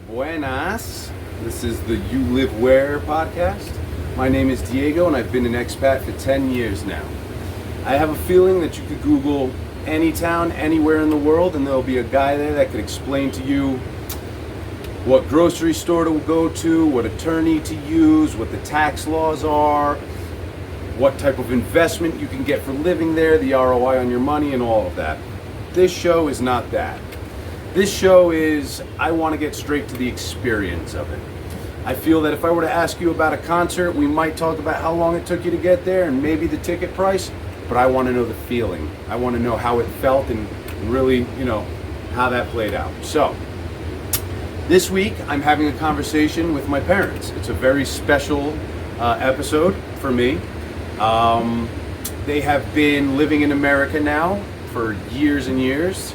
Buenas. This is the You Live Where podcast. My name is Diego and I've been an expat for 10 years now. I have a feeling that you could Google any town, anywhere in the world, and there'll be a guy there that could explain to you what grocery store to go to, what attorney to use, what the tax laws are, what type of investment you can get for living there, the ROI on your money, and all of that. This show is not that. This show is, I want to get straight to the experience of it. I feel that if I were to ask you about a concert, we might talk about how long it took you to get there and maybe the ticket price, but I want to know the feeling. I want to know how it felt and really, how that played out. So, this week I'm having a conversation with my parents. It's a very special episode for me. They have been living in America now for years and years.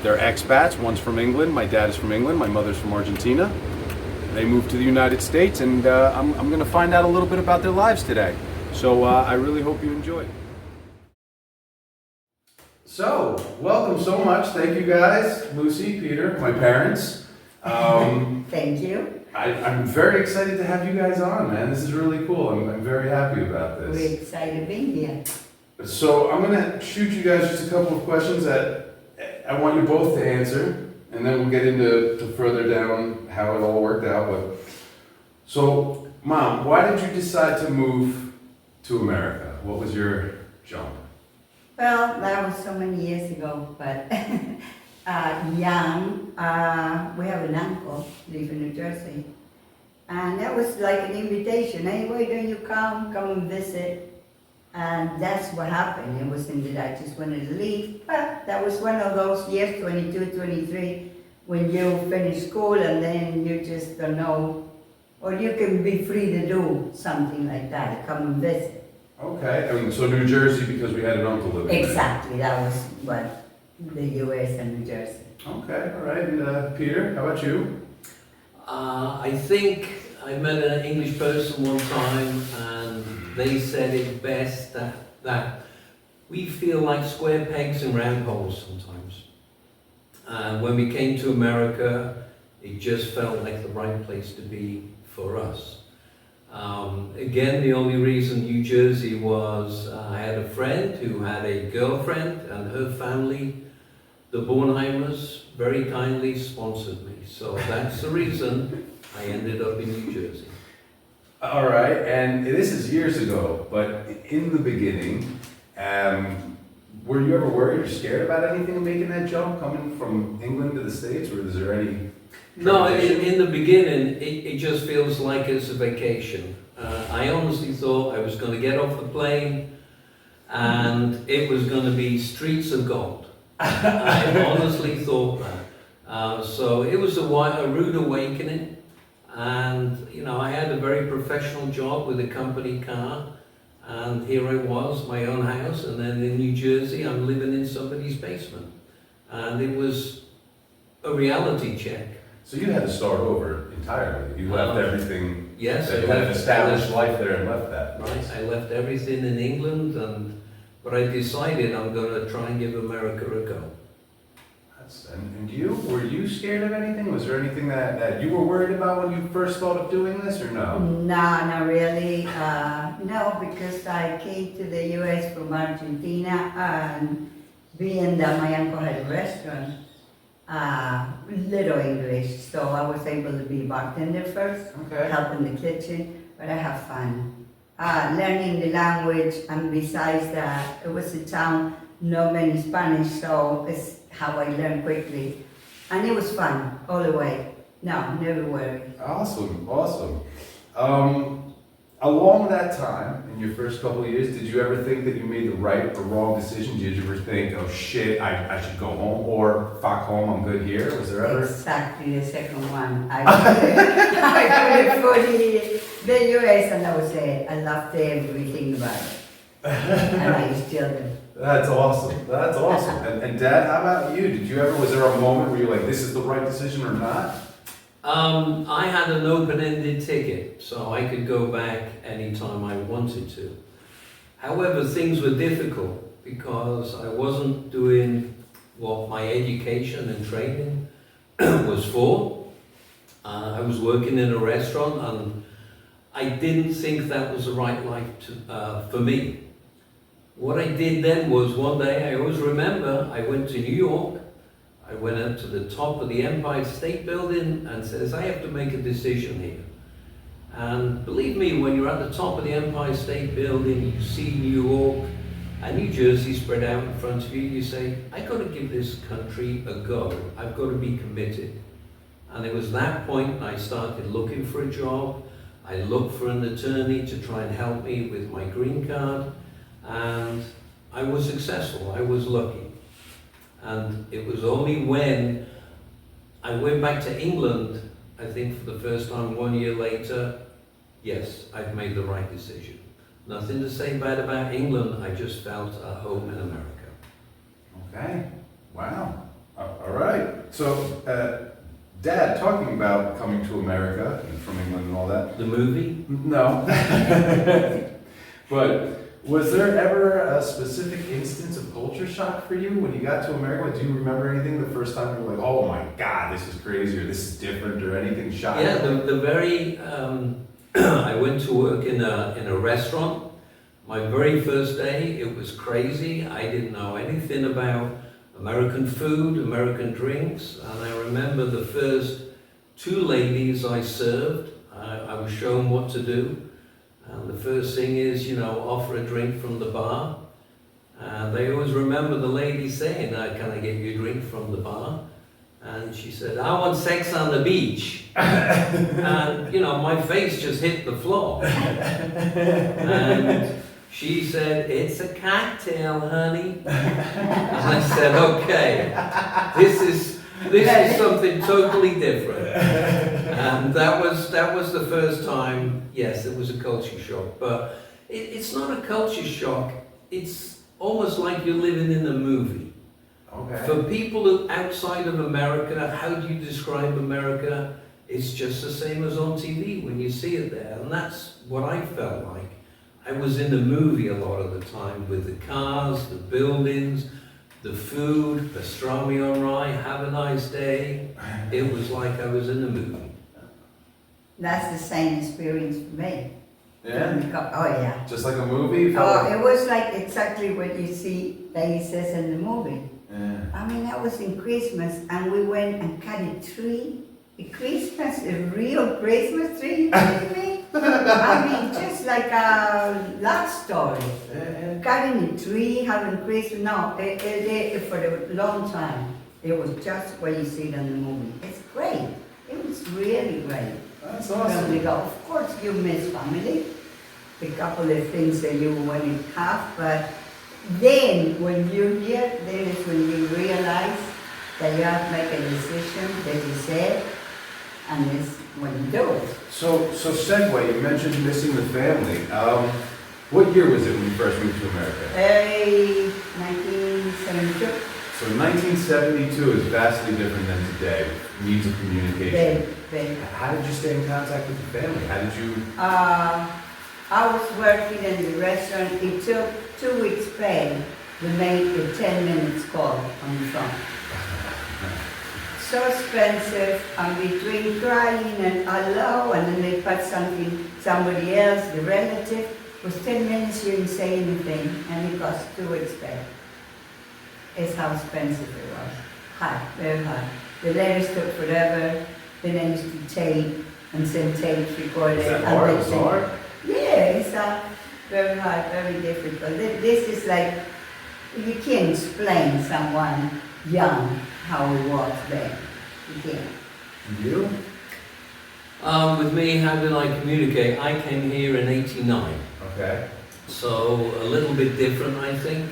They're expats. One's from England. My dad is from England. My mother's from Argentina. They moved to the United States, and I'm going to find out a little bit about their lives today. So I really hope you enjoy. So, welcome so much. Thank you guys, Lucy, Peter, my parents. Thank you. I'm very excited to have you guys on, man. This is really cool. I'm very happy about this. We're excited being here. So I'm going to shoot you guys just a couple of questions that I want you both to answer, and then we'll get into further down how it all worked out. But so, Mom, why did you decide to move to America? What was your jump? Well, that was so many years ago, but young, we have an uncle live in New Jersey, and that was like an invitation. Hey, why don't you come and visit? And that's what happened. It wasn't that I just wanted to leave, but that was one of those years, 22, 23, when you finish school and then you just don't know, or you can be free to do something like that, come and visit. Okay, and so New Jersey because we had an uncle living there. Exactly, that was what the U.S. and New Jersey. Okay, all right. Peter, how about you? I think I met an English person one time and they said it best that we feel like square pegs in round holes sometimes. And when we came to America, it just felt like the right place to be for us. Again, the only reason New Jersey was I had a friend who had a girlfriend and her family, the Bornheimers, very kindly sponsored me. So that's the reason I ended up in New Jersey. All right, and this is years ago, but in the beginning, were you ever worried or scared about anything making that jump, coming from England to the States, or is there any? No, in the beginning, it just feels like it's a vacation. I honestly thought I was going to get off the plane and it was going to be streets of gold. I honestly thought that. So it was a rude awakening. And, I had a very professional job with a company car. And here I was, my own house. And then in New Jersey, I'm living in somebody's basement. And it was a reality check. So you had to start over entirely. You left everything. Yes, You had an established life there and left that. Right, I left everything in England, but I decided I'm going to try and give America a go. And you? Were you scared of anything? Was there anything that you were worried about when you first thought of doing this, or no? No, not really. No, because I came to the U.S. from Argentina, and being that my uncle had a restaurant, little English, so I was able to be bartender first, help in the kitchen, but I have fun. Learning the language, and besides that, it was a town, not many Spanish, so it's how I learned quickly. And it was fun, all the way. No, never worried. Awesome. Along that time, in your first couple of years, did you ever think that you made the right or wrong decision? Did you ever think, oh shit, I should go home, or fuck home, I'm good here? Was there ever? Exactly, the second one. I put it for the US, and I would say I loved everything about it. And I still do. That's awesome. And Dad, how about you? Was there a moment where you're like, this is the right decision or not? I had an open-ended ticket, so I could go back anytime I wanted to. However, things were difficult because I wasn't doing what my education and training was for. I was working in a restaurant, and I didn't think that was the right life for me. What I did then was, one day, I always remember, I went to New York. I went up to the top of the Empire State Building and says, I have to make a decision here. And believe me, when you're at the top of the Empire State Building, you see New York and New Jersey spread out in front of you, you say, I got to give this country a go. I've got to be committed. And it was that point I started looking for a job. I looked for an attorney to try and help me with my green card. And I was successful, I was lucky. And it was only when I went back to England, I think for the first time 1 year later, yes, I've made the right decision. Nothing to say bad about England, I just felt at home in America. Okay, wow. All right. So, Dad, talking about coming to America and from England and all that. The movie? No. But was there ever a specific instance of culture shock for you when you got to America? Do you remember anything the first time you were like, oh my God, this is crazy, or this is different, or anything shocking? Yeah, the very, I went to work in a restaurant. My very first day, it was crazy. I didn't know anything about American food, American drinks, and I remember the first 2 ladies I served, I was shown what to do. And the first thing is, offer a drink from the bar. And they always remember the lady saying, can I get you a drink from the bar? And she said, I want sex on the beach. And, my face just hit the floor. And she said, it's a cocktail, honey. And I said, okay, this is something totally different. And that was the first time, yes, it was a culture shock. But it's not a culture shock. It's almost like you're living in a movie. Okay. For people outside of America, how do you describe America? It's just the same as on TV when you see it there. And that's what I felt like. I was in a movie a lot of the time with the cars, the buildings, the food, pastrami on rye, have a nice day. It was like I was in a movie. That's the same experience for me. Yeah? Oh yeah. Just like a movie? It was like exactly what you see that he says in the movie. Yeah. I mean, that was in Christmas, and we went and cut a tree. A real Christmas tree, you kidding me? I mean, just like a love story. Yeah. Cutting a tree, having Christmas, no, for a long time. It was just what you see in the movie. It's great. It was really great. That's awesome. Of course, you miss family. A couple of things that you want to have, but then when you're here, then is when you realize that you have to make a decision that you said, and it's when you do it. So segue, you mentioned missing the family. What year was it when you first moved to America? 1972. So 1972 is vastly different than today, needs of communication. Very. How did you stay in contact with the family? How did you... I was working in the restaurant. It took 2 weeks pay to make a 10 minutes call on the phone. So expensive, and between crying and hello, and then they put somebody else, the relative, was 10 minutes, you didn't say anything, and it cost 2 weeks pay. It's how expensive it was. High, very high. The letters took forever, then I used to tape, and send tapes recorded. Is that hard? It was hard? Yeah, it's very hard, very difficult. This is like, you can't explain someone young how it was then. You can't. You? With me, how did I communicate? I came here in '89. Okay. So a little bit different, I think.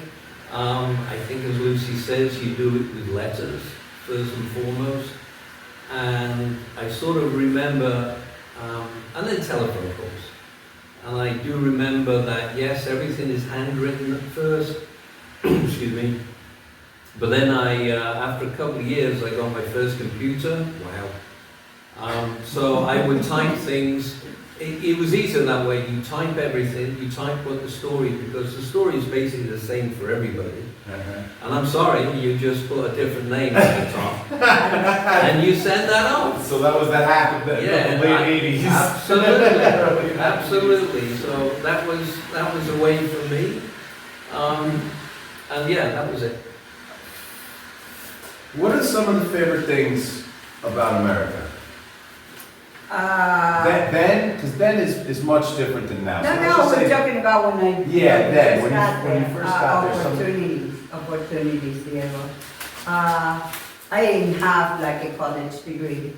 I think, as Lucy says, you do it with letters, first and foremost. And I sort of remember, and then telephone calls. And I do remember that, yes, everything is handwritten at first, excuse me. But then after a couple of years, I got my first computer. Wow. So I would type things. It was easier that way. You type everything, you type what the story, because the story is basically the same for everybody. And I'm sorry, you just put a different name at the top. And you sent that off. So that was the hack of the late 80s. Absolutely, absolutely. So that was a way for me. And yeah, that was it. What are some of the favorite things about America? Then, because then is much different than now. No, So let's no, just we're say- talking about when I Yeah, then, when you got first got there, some- opportunities, Diego. I didn't have like a college degree.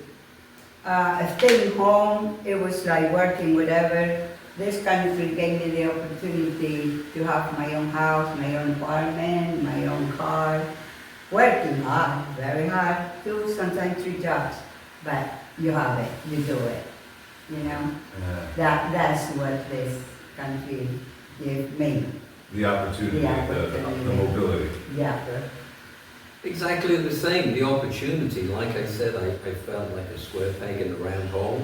Staying home, it was like working whatever. This country gave me the opportunity to have my own house, my own apartment, my own car. Working hard, very hard, two, sometimes three jobs, but you have it, you do it, you know? That's what this country gave me. The opportunity, The the opportunity. mobility. Yeah. Exactly the same, the opportunity. Like I said, I felt like a square peg in a round hole.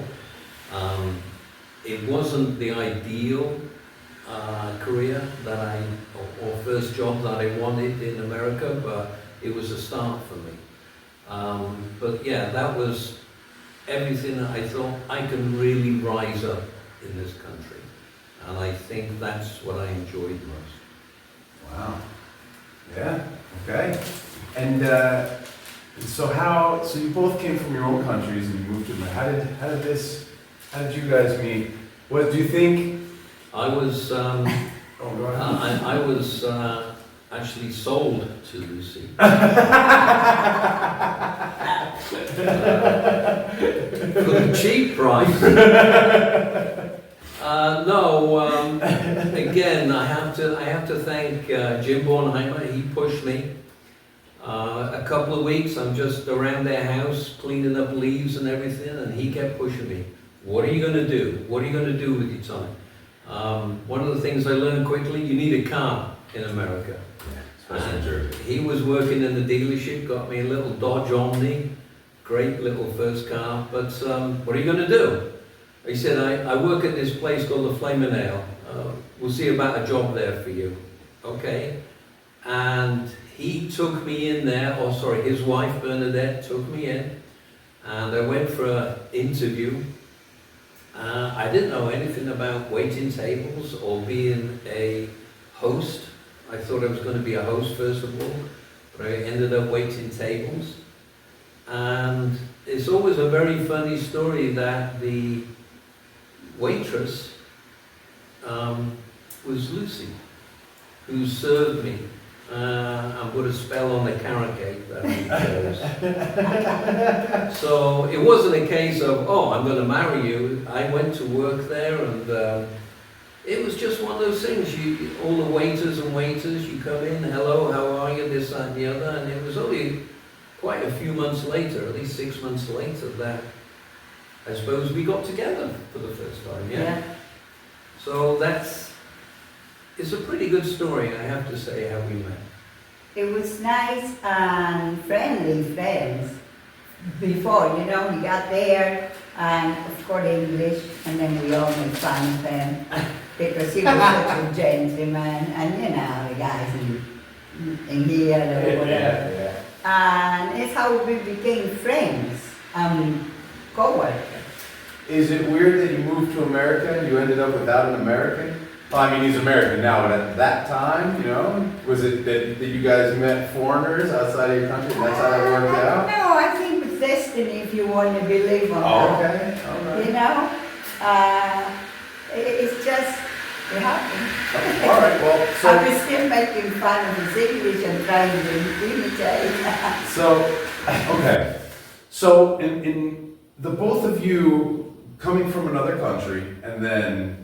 It wasn't the ideal career that or first job that I wanted in America, but it was a start for me. But yeah, that was everything that I thought I can really rise up in this country. And I think that's what I enjoyed most. Wow. Yeah. Okay. And so you both came from your own countries and you moved to America. How did you guys meet? What do you think? I was Go ahead. I was actually sold to Lucy. For a cheap price. Again, I have to thank Jim Bornheimer. He pushed me. A couple of weeks, I'm just around their house cleaning up leaves and everything, and he kept pushing me. What are you going to do? What are you going to do with your time? One of the things I learned quickly, you need a car in America. Especially in Jersey. He was working in the dealership, got me a little Dodge Omni, great little first car, but what are you going to do? He said, I work at this place called the Flamin' Ale. We'll see about a job there for you. Okay. And he took me in there, his wife Bernadette took me in, and I went for an interview. I didn't know anything about waiting tables or being a host. I thought I was going to be a host first of all, but I ended up waiting tables. And it's always a very funny story that the waitress was Lucy, who served me. I put a spell on the carrot cake that we chose. So it wasn't a case of, I'm going to marry you. I went to work there, and it was just one of those things. All the waiters and waiters, you come in, hello, how are you, this, that, and the other. And it was only quite a few months later, at least 6 months later, that I suppose we got together for the first time. Yeah. So it's a pretty good story, I have to say, how we met. It was nice and friendly friends before, we got there, and of course English, and then we all made fun of him because he was such a gentleman, and the guys in here or whatever. Yeah. And it's how we became friends and co-workers. Is it weird that you moved to America and you ended up without an American? Well, I mean, he's American now, but at that time, was it that you guys met foreigners outside of your country and that's how that worked out? No, I think it's destiny if you want to believe on Oh, that. okay. All right. It's just, it happened. All right, well, I was still making fun of his English and trying to imitate. okay. So, in the both of you coming from another country and then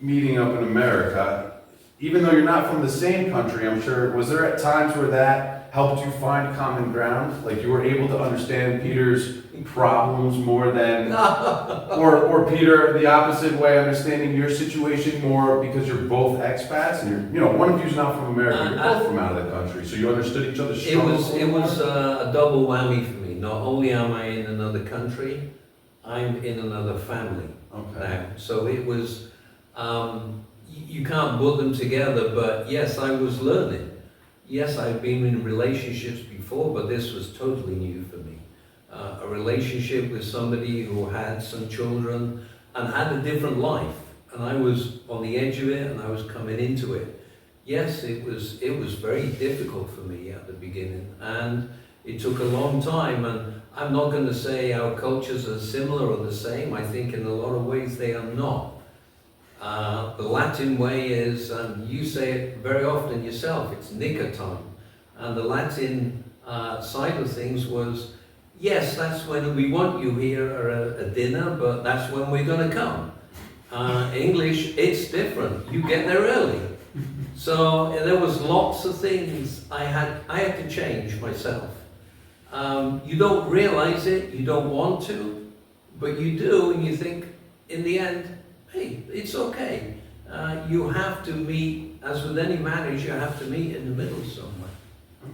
meeting up in America, even though you're not from the same country, I'm sure, was there at times where that helped you find common ground? Like you were able to understand Peter's problems more than, or Peter, the opposite way, understanding your situation more because you're both expats and you're, one of you's not from America, you're both from out of the country, so you understood each other's struggles. It was a double whammy for me. Not only am I in another country, I'm in another family now. So it was, you can't put them together, but yes, I was learning. yes, I've been in relationships before, but this was totally new for me. A relationship with somebody who had some children and had a different life. And I was on the edge of it and I was coming into it. Yes, it was very difficult for me at the beginning, and it took a long time, and I'm not going to say our cultures are similar or the same. I think in a lot of ways they are not. The Latin way is, and you say it very often yourself, it's knicker time. And the Latin side of things was, yes, that's when we want you here at a dinner, but that's when we're going to come. English, it's different. You get there early. So there was lots of things I had to change myself. You don't realize it, you don't want to, but you do, and you think, in the end, hey, it's okay. You have to meet, as with any marriage, you have to meet in the middle somewhere.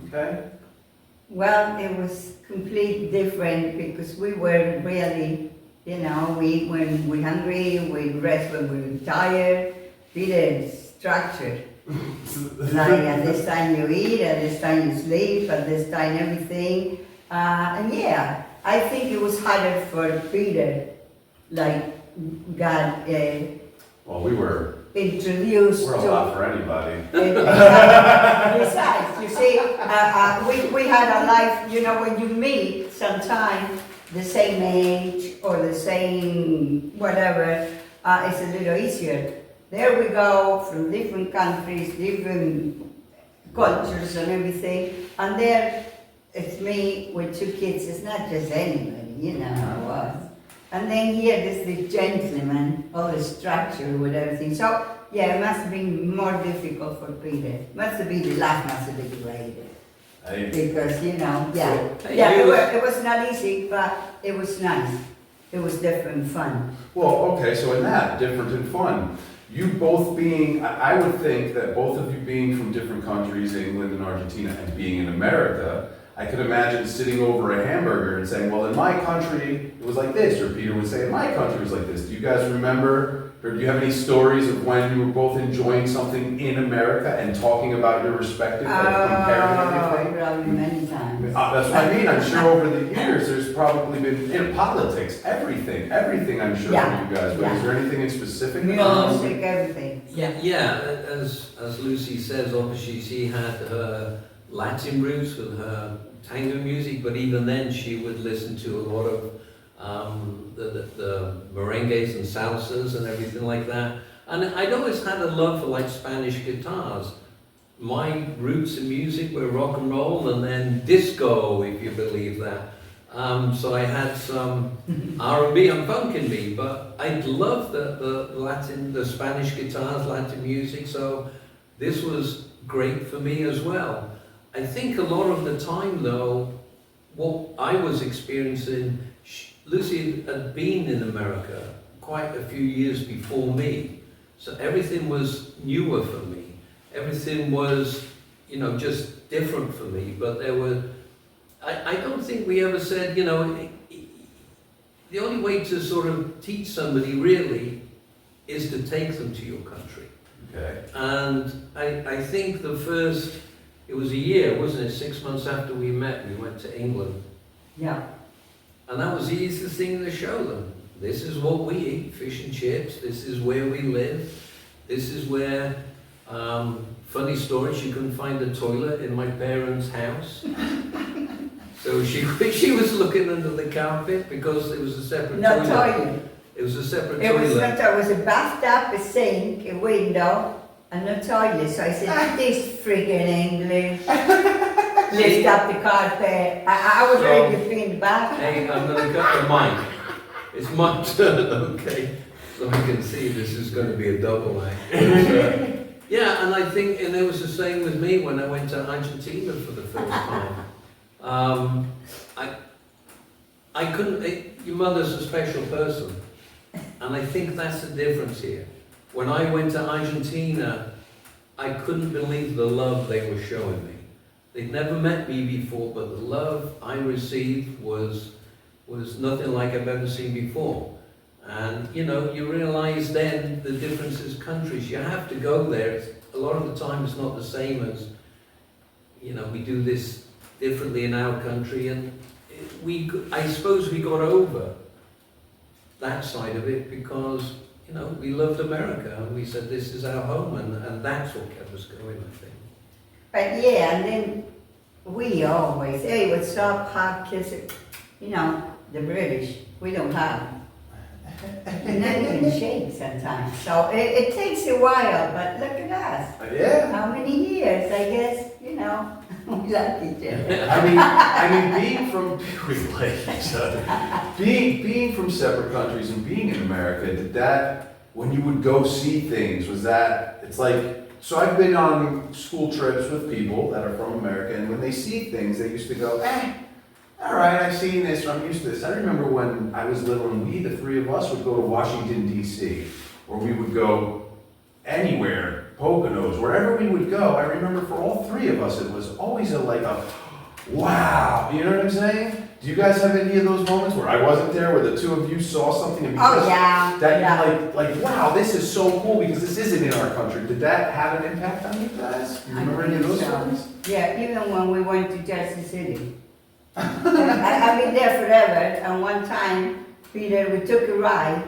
Okay. Well, it was completely different because we were really, you know, when we're hungry, we rest when we're tired. Peter is structured. Like at this time you eat, at this time you sleep, at this time everything. And yeah, I think it was harder for Peter, like God Well, we're introduced a lot for anybody. Besides, you see, we had a life, you know, when you meet sometime the same age or the same whatever, it's a little easier. There we go, from different countries, different cultures and everything, and there it's me with two kids, it's not just anybody, you know how it was. And then here there's the gentleman, all the structure with everything. So yeah, it must have been more difficult for Peter. Must have been, the life must have been great. Because, you know, it was not easy, but it was nice. It was different fun. Well, okay, so in that, different and fun. You both being, I would think that both of you being from different countries, England and Argentina, and being in America, I could imagine sitting over a hamburger and saying, well, in my country, it was like this, or Peter would say, in my country, it was like this. Do you guys remember, or do you have any stories of when you were both enjoying something in America and talking about your respective, like comparing everything? Probably many times. That's what I mean. I'm sure over the years, there's probably been, in politics, everything I'm sure Yeah. for you guys. But Yeah. is there anything in specific? Music, everything. Yeah, as Lucy says, obviously she had her Latin roots with her tango music, but even then she would listen to a lot of the merengues and salsas and everything like that. And I'd always had a love for like Spanish guitars. My roots in music were rock and roll and then disco, if you believe that. So I had some R&B and funk in me, but I loved the Spanish guitars, Latin music, so this was great for me as well. I think a lot of the time though, what I was experiencing, Lucy had been in America quite a few years before me, so everything was newer for me. Everything was, you know, just different for me, but there were, I don't think we ever said, you know, the only way to sort of teach somebody really is to take them to your country. Okay. And I think the first, it was a year, wasn't it? 6 months after we met, we went to England. Yeah. And that was the easiest thing to show them. This is what we eat, fish and chips. This is where we live. This is where, funny story, she couldn't find a toilet in my parents' house. So she was looking under the carpet because it was a separate toilet. No toilet. It was a separate It toilet. was not, it was a bathtub, a sink, a window, and no toilet. So I said, this friggin' English. Lift up the carpet. I was ready to clean the bathroom. Hey, I'm going to cut the mic. It's my turn, okay? So I can see this is going to be a double act. Yeah, and I think, and it was the same with me when I went to Argentina for the first time. I couldn't, your mother's a special person. And I think that's the difference here. When I went to Argentina, I couldn't believe the love they were showing me. They'd never met me before, but the love I received was nothing like I've ever seen before. And, you know, you realize then the differences countries. You have to go there. A lot of the time it's not the same as you know, we do this differently in our country, and I suppose we got over that side of it because, you know, we loved America and we said this is our home, and that's what kept us going, I think. But yeah, and then we always, hey, what's up, hug, kiss it. You know, the British, we don't have. And then we can shake sometimes. So it takes a while, but look at us. Yeah. How many years, I guess, you know, we like each other. I mean, being from we like each other. Being from separate countries and being in America, did that when you would go see things? Was that it's like? So I've been on school trips with people that are from America, and when they see things, they used to go, all right, I've seen this, I'm used to this. I remember when I was little and the three of us would go to Washington, D.C., or we would go anywhere, Poconos, wherever we would go. I remember for all three of us, it was always a wow, you know what I'm saying? Do you guys have any of those moments where I wasn't there, where the two of you saw something and because you're like, wow, this is so cool because this isn't in our country. Did that have an impact on you guys? Do you remember any of those stories? Yeah, even when we went to Jersey City. I've been there forever, and one time, Peter, we took a ride.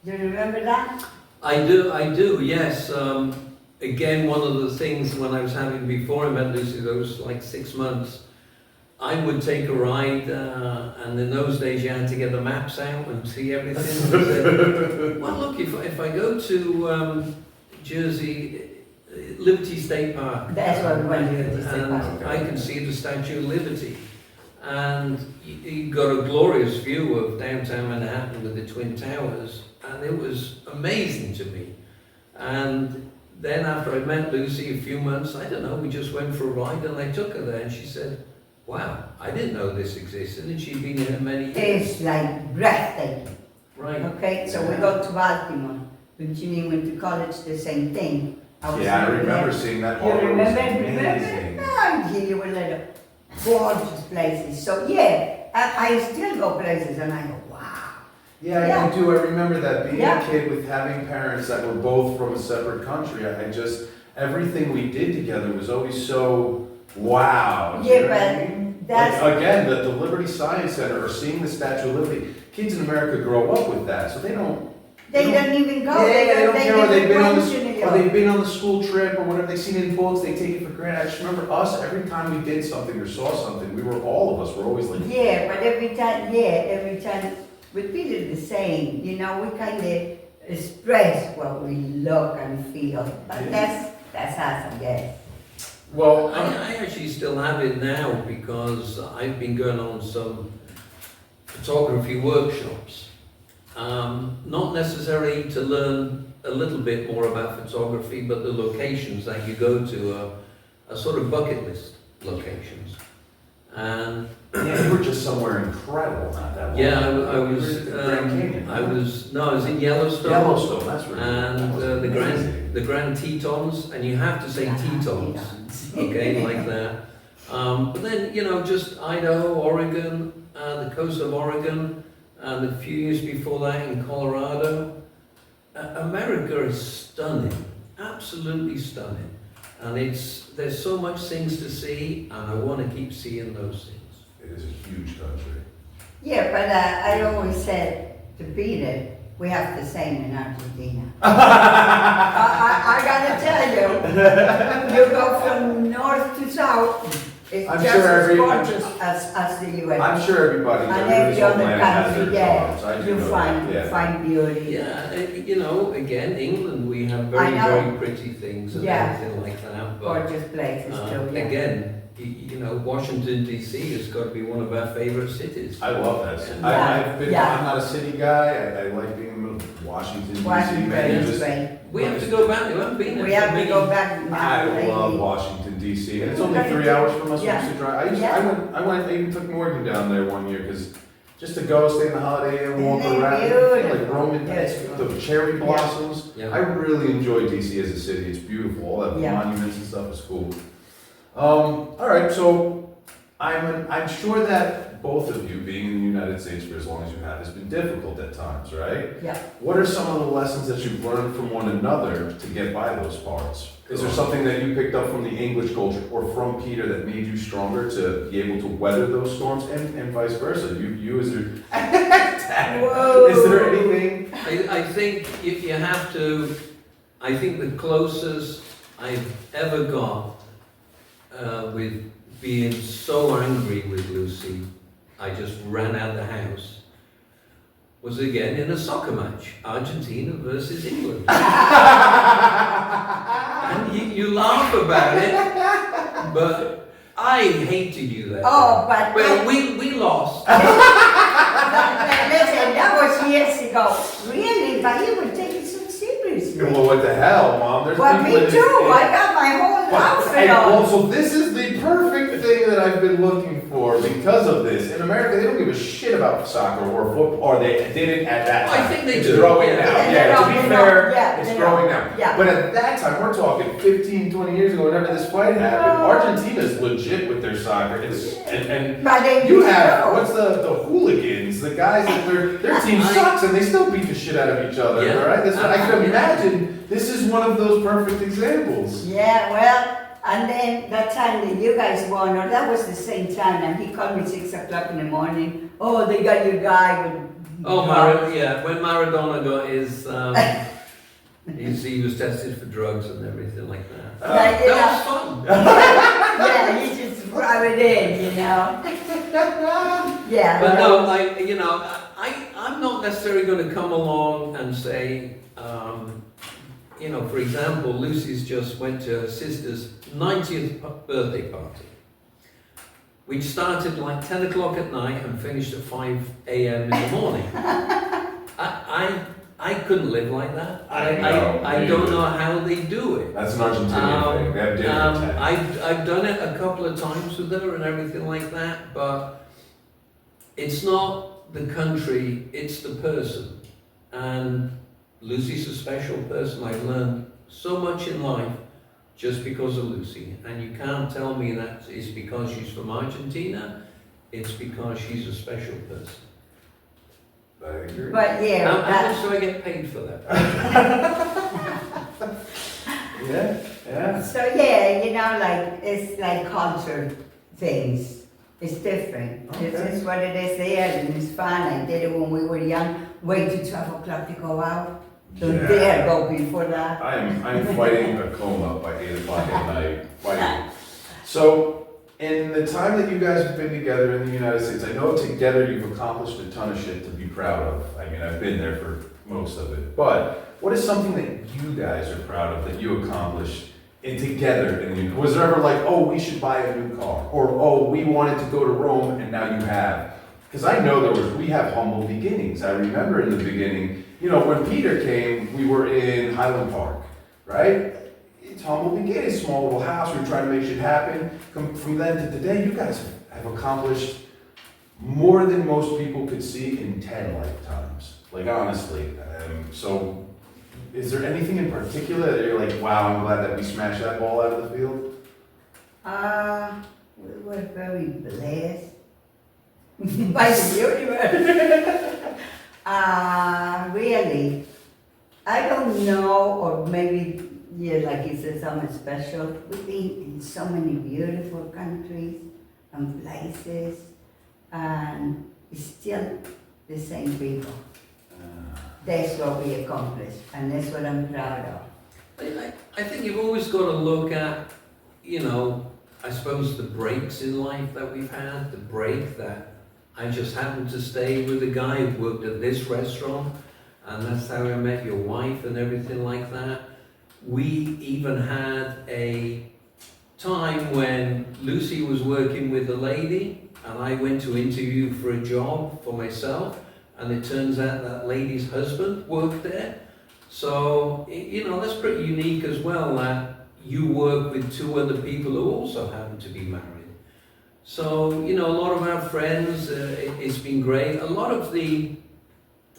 Do you remember that? I do, yes. Again, one of the things when I was having, before I met Lucy, those like 6 months, I would take a ride, and in those days you had to get the maps out and see everything. Said, well, look, if I go to Jersey, Liberty State Park, that's what we went to, Liberty State Park. I can see the Statue of Liberty. And you got a glorious view of downtown Manhattan with the Twin Towers, and it was amazing to me. And then after I met Lucy, a few months, I don't know, we just went for a ride, and I took her there, and she said, wow, I didn't know this existed, and she'd been here many years. It's like breathtaking. Right. Okay, so we go to Baltimore. When Jimmy went to college, the same thing. I remember seeing that. You remember? No, you were little. Gorgeous places. So yeah, I still go places and I go, wow. Yeah, I do. I remember that being a kid with having parents that were both from a separate country. I just, everything we did together was always so wow. Yeah, but that's... Like, again, the Liberty Science Center or seeing the Statue of Liberty, kids in America grow up with that, so they don't even go. Yeah, they don't care whether they've been on the school trip or whatever they've seen in books, they take it for granted. I just remember us, every time we did something or saw something, all of us were always like... Yeah, but every time, with Peter the same, you know, we kind of express what we look and feel, but that's us, I guess. Well, I actually still have it now because I've been going on some photography workshops. Not necessarily to learn a little bit more about photography, but the locations that you go to are sort of bucket list locations. And you were just somewhere incredible, not that long. Yeah, I was in Yellowstone. Yellowstone, that's right. And the Grand Tetons, and you have to say Tetons, okay, like that. But then, you know, just Idaho, Oregon, the coast of Oregon, and a few years before that in Colorado. America is stunning, absolutely stunning. And there's so much things to see, and I want to keep seeing those things. It is a huge country. Yeah, but I always said to Peter, we have the same in Argentina. I gotta tell you, you go from north to south, it's I'm just sure as gorgeous as the US. I'm sure everybody And every other country, you find find beauty. Yeah, you know, again, England, we have very pretty things and everything like that. But, gorgeous places too, yeah. Again, you know, Washington, D.C. has got to be one of our favorite cities. I love that city. Yeah. I'm not a city guy. I like being in the middle of Washington, D.C. We have to go back. We haven't been there. We have to go back. I love Washington, D.C. And it's only 3 hours from us. We used to drive. I even took Morgan down there one year because just to go, stay in the Holiday Inn, walk around, like Roman, the cherry blossoms. Yeah. I really enjoy D.C. as a city. It's beautiful. All the monuments and stuff is cool. All right, so I'm sure that that both of you being in the United States for as long as you have has been difficult at times, right? Yeah. What are some of the lessons that you've learned from one another to get by those parts? Is there something that you picked up from the English culture or from Peter that made you stronger to be able to weather those storms, and vice versa? You as your Whoa. is there anything? I think if you have to, I think the closest I've ever got with being so angry with Lucy, I just ran out of the house, was again in a soccer match, Argentina versus England. And you laugh about it, but I hated you that Oh, day. but Well, we lost. listen, that was years ago. Really, but you would take it so seriously. Well, what the hell, Mom? There's Well, people me in this- too. I got my whole outfit And on. also, this is the perfect thing that I've been looking for because of this. In America, they don't give a shit about soccer or football, or they didn't at that time. I think they it's do. growing Yeah. now. Yeah, Yeah, to they be know. fair, Yeah, it's they growing know. now. Yeah. But at that time, we're talking 15, 20 years ago, whenever this fight happened, Argentina's legit with their soccer. And But they you do have, know. what's the hooligans, the guys that their team sucks and they still beat the shit out of each other, Yeah. all right? That's what I can imagine. This is one of those perfect examples. Yeah, well, and then that time that you guys won, or that was the same time, and he called me 6 o'clock in the morning. Oh, they got your guy with. Oh, yeah, when Maradona got his, he was tested for drugs and everything like that. Like, you That was fun. Yeah, you just rub it in, you know. Yeah. But well, no, I'm not necessarily going to come along and say, for example, Lucy's just went to her sister's 90th birthday party, which started like 10 o'clock at night and finished at 5 a.m. in the morning. I couldn't live like that. I don't know how they do it. That's an Argentinian thing. They have dinner at 10. I've done it a couple of times with her and everything like that, but it's not the country, it's the person. And Lucy's a special person. I've learned so much in life just because of Lucy. And you can't tell me that it's because she's from Argentina. It's because she's a special person. I agree. But yeah, How that, much do I get paid for that? Yeah. so yeah, like it's like culture things. It's different. Okay. This is what it is there, and it's fun. I did it when we were young. Wait till 12 o'clock to go out. Don't Yeah. dare go before that. I'm fighting a coma by 8 o'clock at night. Fighting. So, in the time that you guys have been together in the United States, I know together you've accomplished a ton of shit to be proud of. I mean, I've been there for most of it. But what is something that you guys are proud of that you accomplished together? Was there ever like, oh, we should buy a new car? Or, oh, we wanted to go to Rome and now you have? Because I know we have humble beginnings. I remember in the beginning, when Peter came, we were in Highland Park, right? It's humble beginnings, small little house, we were trying to make shit happen. From then to today, you guys have accomplished more than most people could see in 10 lifetimes. Like, honestly. So, is there anything in particular that you're like, wow, I'm glad that we smashed that ball out of the field? We were very blessed by the universe. Really, I don't know, or maybe, like you said, something special. We've been in so many beautiful countries and places, and it's still the same people. That's what we accomplished, and that's what I'm proud of. I think you've always got to look at, I suppose the breaks in life that we've had, the break that I just happened to stay with a guy who worked at this restaurant, and that's how I met your wife and everything like that. We even had a time when Lucy was working with a lady, and I went to interview for a job for myself, and it turns out that lady's husband worked there. So, that's pretty unique as well, that you work with two other people who also happen to be married. So, a lot of our friends, it's been great. A lot of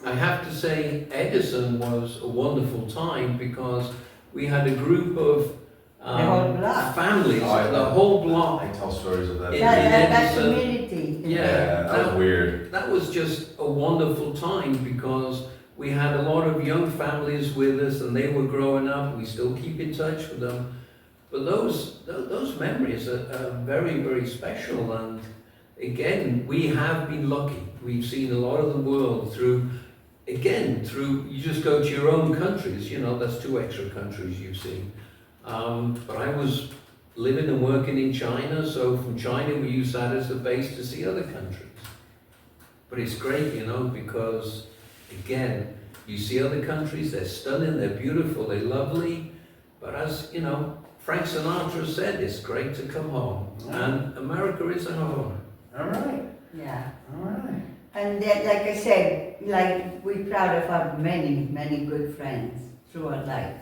I have to say, Edison was a wonderful time because we had a group of The whole block. families, Oh, the whole block. I tell stories of that. In That Edison. community Yeah, that was weird. That was just a wonderful time because we had a lot of young families with us and they were growing up. We still keep in touch with them. But those memories are very, very special. And again, we have been lucky. We've seen a lot of the world through, you just go to your own countries, you know, that's 2 extra countries you've seen. But I was living and working in China, so from China we use that as a base to see other countries. But it's great, you know, because again, you see other countries, they're stunning, they're beautiful, they're lovely, but as, you know, Frank Sinatra said, it's great to come home, and America is a home. All right. Yeah. All right. And then, like I said, like we're proud of our many, many good friends throughout life.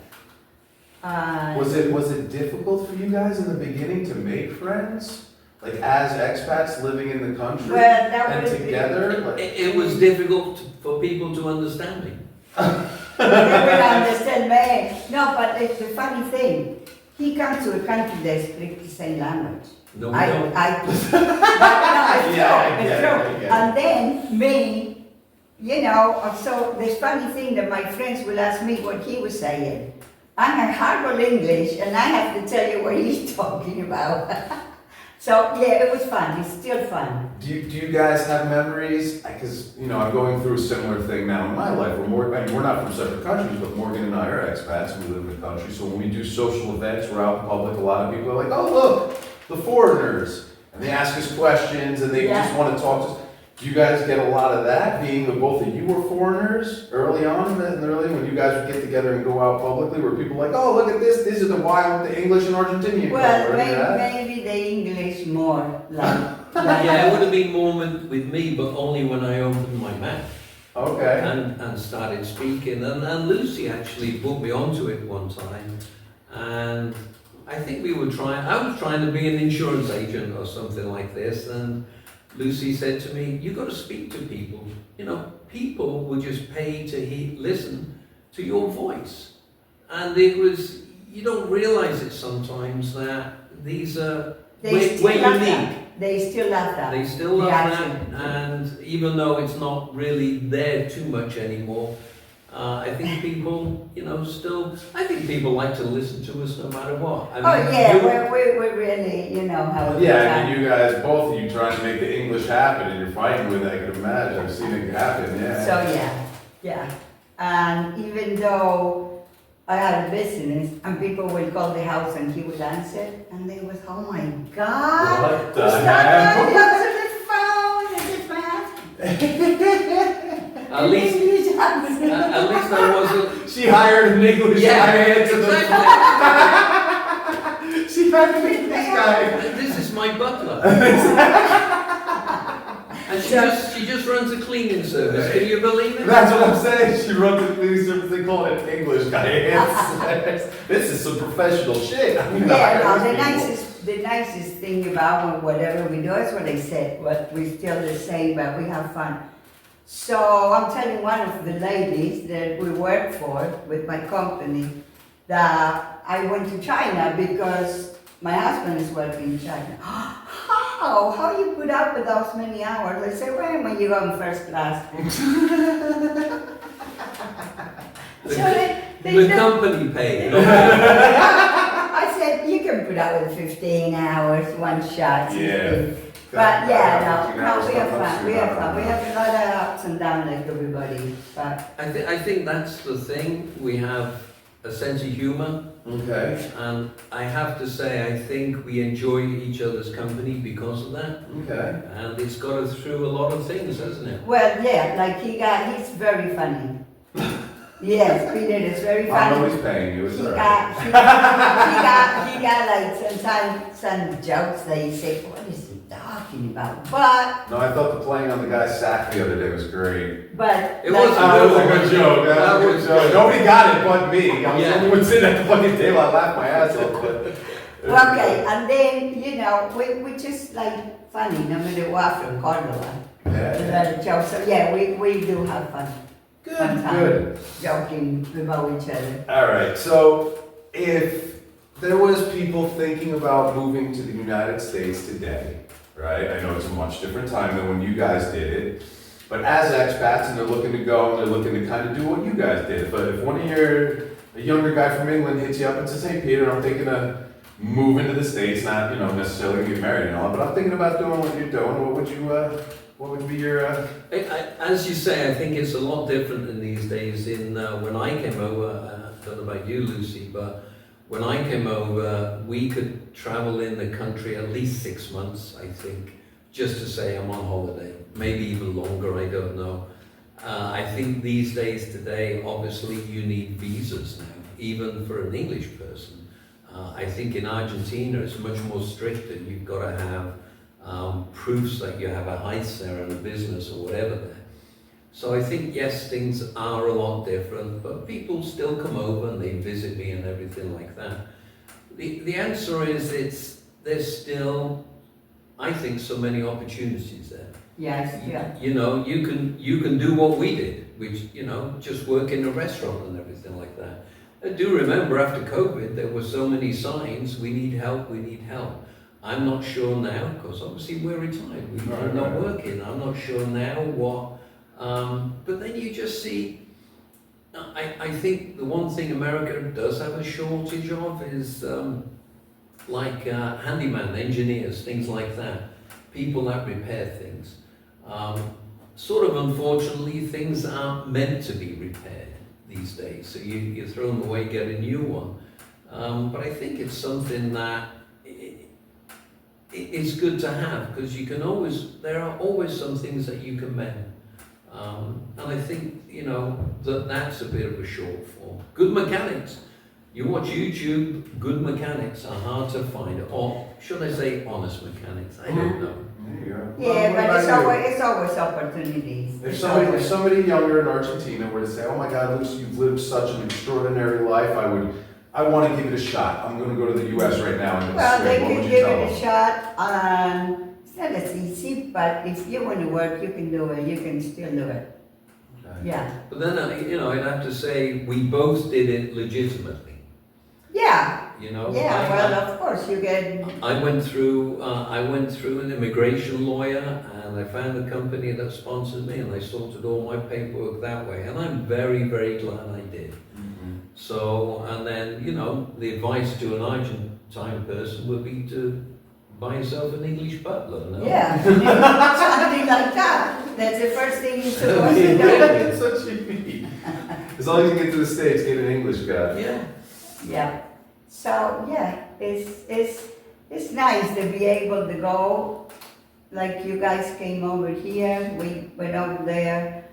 Was it difficult for you guys in the beginning to make friends? Like as expats living in the country Well, that and was together? Like, It was difficult for people to understand me. They will understand me. No, but it's the funny thing. He comes to a country that speaks the same language. No, we don't. but no, it's true. Yeah, It's I true. get it. And then me, you know, so this funny thing that my friends will ask me what he was saying. I'm a horrible English, and I have to tell you what he's talking about. So yeah, it was fun. It's still fun. do you guys have memories? Because, you know, I'm going through a similar thing now in my life. We're not from separate countries, but Morgan and I are expats and we live in the country. So when we do social events, we're out in public, a lot of people are like, oh, look, the foreigners. And they ask us questions and they just want to talk to us. Do you guys get a lot of that, being that both of you were foreigners early on, when you guys would get together and go out publicly, where people are like, oh, look at this, these are the English and Argentinian Well, couple, maybe the English more like. Yeah, it would have been more with me, but only when I opened my mouth. Okay. And started speaking. And Lucy actually put me onto it one time. And I think I was trying to be an insurance agent or something like this. And Lucy said to me, you got to speak to people. You know, people will just pay to listen to your voice. And it was, you don't realize it sometimes that these are, we're unique. They still love that. They still love that, and even though it's not really there too much anymore, I think people, you know, I think people like to listen to us no matter what. I mean, we're really, you know, how. Yeah, I mean, you guys, both of you trying to make the English happen, and you're fighting with it, I can imagine. I've seen it happen, yeah. So yeah. And even though I had a business, and people will call the house and he will answer, and they was, oh my God. What the Who's heck? that on the phone? Is it my husband? At least English husband. at least I wasn't. She hired an English guy into the... She hired an English guy. This is my butler. And she just runs a cleaning service. Can you believe it? That's what I'm saying. She runs a cleaning service. They call it English guy. This is some professional shit. I mean, The nicest thing about whatever we do is what I said. What we still the same, but we have fun. So I'm telling one of the ladies that we work for with my company that I went to China because my husband is working in China. How you put up with those many hours? I said, when you go in first class. The company paid. I said, you can put up with 15 hours, one shot. 16. Yeah. But yeah, no, we have fun. We have fun. We have a lot of ups and downs like everybody. But I think that's the thing. We have a sense of humor. Okay. And I have to say, I think we enjoy each other's company because of that. Okay. And it's got us through a lot of things, hasn't it? well, yeah, like he's very funny. Yes, Peter is very I'm funny. always paying you. It's He all got, right. he got like sometimes some jokes that you say, what is he talking about? But No, I thought the playing on the guy's sack the other day was great. It was That was a good joke. That That was a was good joke. Nobody got it but me. I was Yeah. the only one sitting at the fucking table. I laughed my ass off. But okay, and then, you know, we just like funny, no matter what, from Cordova. Yeah. Jokes. So yeah, we do have fun. Good. Fun time Good. joking about each other. All right. So if there was people thinking about moving to the United States today, right? I know it's a much different time than when you guys did it. But as expats, and they're looking to go, and they're looking to kind of do what you guys did. But if a younger guy from England hits you up and says, "Hey, Peter, I'm thinking of moving to the States, not necessarily get married and all, but I'm thinking about doing what you're doing," what would be your? As you say, I think it's a lot different in these days. When I came over, I don't know about you, Lucy, but when I came over, we could travel in the country at least 6 months, I think, just to say I'm on holiday. Maybe even longer, I don't know. I think these days today, obviously, you need visas now, even for an English person. I think in Argentina, it's much more stricter. You've got to have proofs that you have a house there and a business or whatever there. So I think, yes, things are a lot different, but people still come over and they visit me and everything like that. The answer is there's still, I think, so many opportunities there. Yes, yeah. You can do what we did, which, just work in a restaurant and everything like that. I do remember after COVID, there were so many signs, we need help, we need help. I'm not sure now, because obviously we're retired, we're not working. I'm not sure now what, but then you just see, I think the one thing America does have a shortage of is handyman, engineers, things like that. People that repair things. Sort of unfortunately, things aren't meant to be repaired these days, so you throw them away, get a new one. But I think it's something that it's good to have, because there are always some things that you can mend. And I think, that's a bit of a shortfall. Good mechanics. You watch YouTube, good mechanics are hard to find, or should I say honest mechanics? I don't know. There you go. Yeah, Well, but it's always opportunities. If somebody younger in Argentina were to say, "Oh my God, Lucy, you've lived such an extraordinary life, I want to give it a shot. I'm going to go to the U.S. right now and Well, they what can would you give tell it them?" a shot. It's not as easy, but if you want to work, you can do it. You can still do it. Okay. Yeah. But then, I'd have to say we both did it legitimately. Yeah. Yeah, Well, of course you get. I went through an immigration lawyer, and I found a company that sponsored me, and I sorted all my paperwork that way, and I'm very, very glad I did. Mm-hmm. So, and then, the advice to an Argentine person would be to buy yourself an English butler, no? Yeah. Something like that. That's the first thing you're supposed to do. That's what you need. As long as you get to the States, get an English guy. Yeah. Yeah. So yeah, it's nice to be able to go, like you guys came over here, we went over there,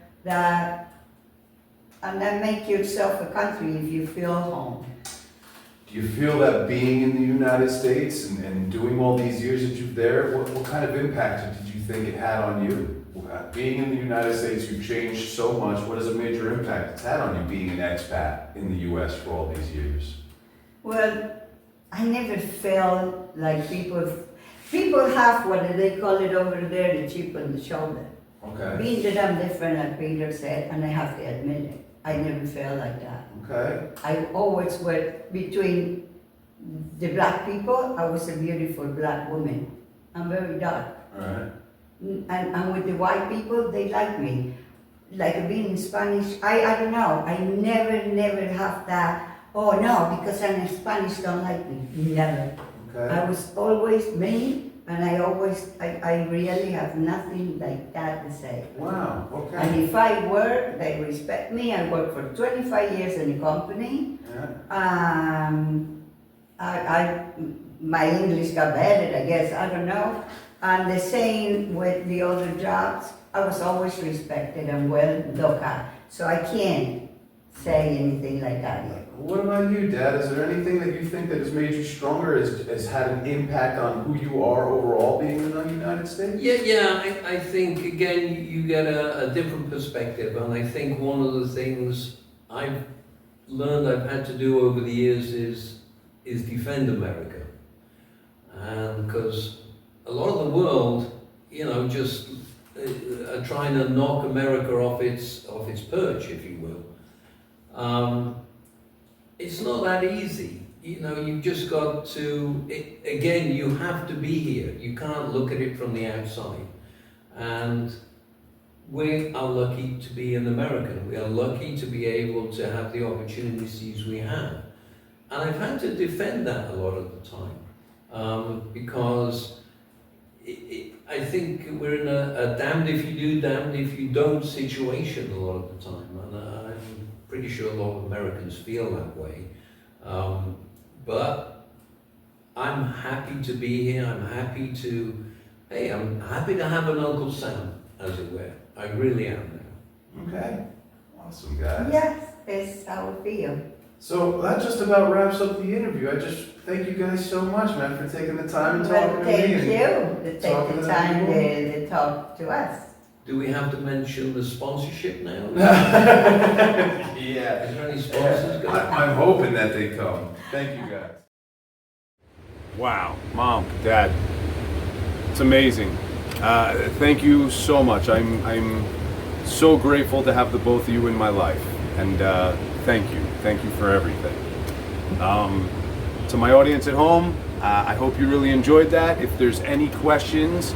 and then make yourself a country if you feel home. Do you feel that being in the United States and doing all these years that you've there, what kind of impact did you think it had on you? Being in the United States, you've changed so much. What is a major impact it's had on you being an expat in the U.S. for all these years? Well, I never felt like people have what they call it over there, the chip on the shoulder. Okay. Being that I'm different, like Peter said, and I have to admit it, I never felt like that. Okay. I always were between the black people. I was a beautiful black woman. I'm very dark. All right. And with the white people, they like me. Like being Spanish, I don't know. I never have that. Oh no, because I'm Spanish, don't like me. Never. Okay. I was always me, and I really have nothing like that to say. Wow. Okay. And if I work, they respect me. I worked for 25 years in a company. Yeah. My English got better, I guess, I don't know. And the same with the other jobs. I was always respected and well looked at. So I can't say anything like that yet. What about you, Dad? Is there anything that you think that has made you stronger, has had an impact on who you are overall being in the United States? Yeah. I think, again, you get a different perspective, and I think one of the things I've learned I've had to do over the years is defend America. And because a lot of the world, just are trying to knock America off its perch, if you will. It's not that easy. you know, you've just got to, again, you have to be here. You can't look at it from the outside. And we are lucky to be an American. We are lucky to be able to have the opportunities we have. And I've had to defend that a lot of the time, because I think we're in a damned if you do, damned if you don't situation a lot of the time. And I'm pretty sure a lot of Americans feel that way. But I'm happy to be here. I'm happy to have an Uncle Sam, as it were. I really am now. Okay. Awesome, guys. Yes, that's how I feel. So that just about wraps up the interview. I just thank you guys so much, man, for taking the time and talking to me. Thank and you to take talking the to time people. to talk to us. Do we have to mention the sponsorship now? Yeah. Is there any sponsors going? I'm hoping that they come. Thank you, guys. Wow, Mom, Dad, it's amazing. Thank you so much. I'm so grateful to have the both of you in my life, and thank you for everything. To my audience at home, I hope you really enjoyed that. If there's any questions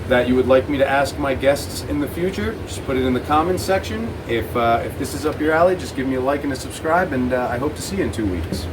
that you would like me to ask my guests in the future, just put it in the comments section. If this is up your alley, just give me a like and a subscribe, and I hope to see you in 2 weeks.